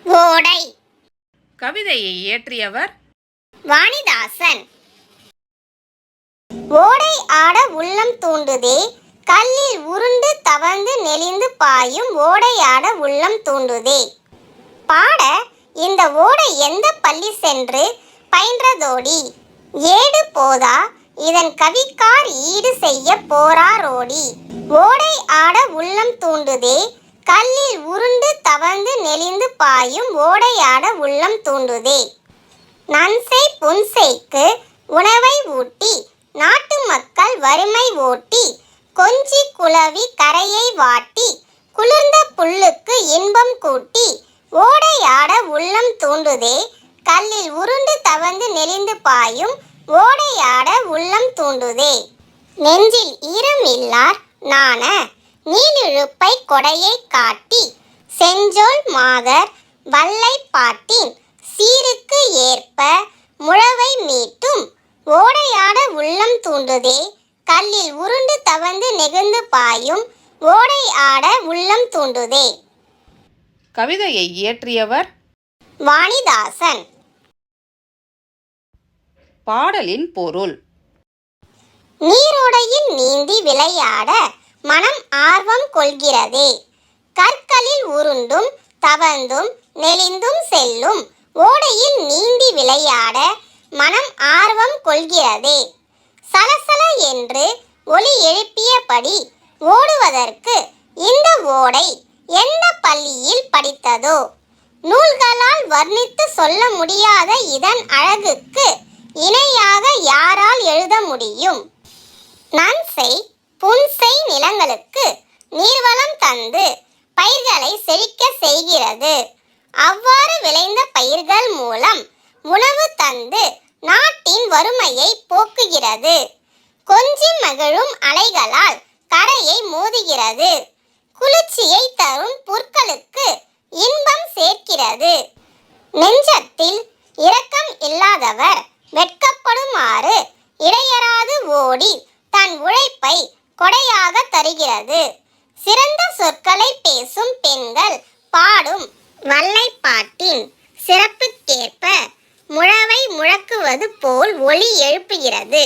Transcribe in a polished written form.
ஓடை. கவிதையை இயற்றியவர் வாணிதாசன். ஓடை ஆட உள்ளம் தூண்டுதே, கல்லில் உருண்டு தவழ்ந்து நெளிந்து பாயும் ஓடையாட உள்ளம் தூண்டுதே. பாட இந்த ஓடை எந்த பள்ளி சென்று பயின்றதோடி, ஏடு போதா இதன் கவிக்கார் ஈடு செய்ய போராரோடி. ஓடை ஆட உள்ளம் தூண்டுதே, கல்லில் உருண்டு தவழ்ந்து நெளிந்து பாயும் ஓடையாட உள்ளம் தூண்டுதே. நன்செய் புன்செய்க்கு உணவை ஊட்டி, நாட்டு மக்கள் வறுமை ஓட்டி, கொஞ்சி குளவி கரையை வாட்டி, குளிர்ந்த புல்லுக்கு இன்பம் கூட்டி. ஓடையாட உள்ளம் தூண்டுதே, கல்லில் உருண்டு தவழ்ந்து நெளிந்து பாயும் ஓடையாட உள்ளம் தூண்டுதே. நெஞ்சில் ஈரம் இல்லார் நாண நீலிழுப்பை கொடையை காட்டி, செஞ்சொல் மாதர் வல்லை பாட்டின் சீருக்கு ஏற்ப முழவை மீட்டும். ஓடையாட உள்ளம் தூண்டுதே, கல்லில் உருண்டு தவழ்ந்து நெகிழ்ந்து பாயும் ஓடை ஆட உள்ளம் தூண்டுதே. கவிதையை இயற்றியவர் வாணிதாசன். பாடலின் பொருள். நீரோடையில் நீந்தி விளையாட மனம் ஆர்வம் கொள்கிறதே, கற்களில் உருண்டும் தவழ்ந்தும் நெளிந்தும் செல்லும் ஓடையில் நீந்தி விளையாட மனம் ஆர்வம் கொள்கிறதே. சலசல என்று ஒலி எழுப்பியபடி ஓடுவதற்கு இந்த ஓடை எந்த பள்ளியில் படித்ததோ, நூல்களால் வர்ணித்து சொல்ல முடியாத இதன் அழகுக்கு இணையாக யாரால் எழுத முடியும்? நன்செய் புன்செய் நிலங்களுக்கு நீர்வளம் தந்து பயிர்களை செழிக்க செய்கிறது. அவ்வாறு விளைந்த பயிர்கள் மூலம் உணவு தந்து நாட்டின் வறுமையை போக்குகிறது. கொஞ்சி மகிழும் அலைகளால் கரையை மோதுகிறது. குளிர்ச்சியை தரும் புற்களுக்கு இன்பம் சேர்க்கிறது. நெஞ்சத்தில் இரக்கம் இல்லாதவர் வெட்கப்படுமாறு இடையராது ஓடி தன் உழைப்பை கொடையாக தருகிறது. சிறந்த சொற்களை பேசும் பெண்கள் பாடும் வல்லைப்பாட்டின் சிறப்புக்கேற்ப முழவை முழக்குவது போல் ஒலி எழுப்புகிறது.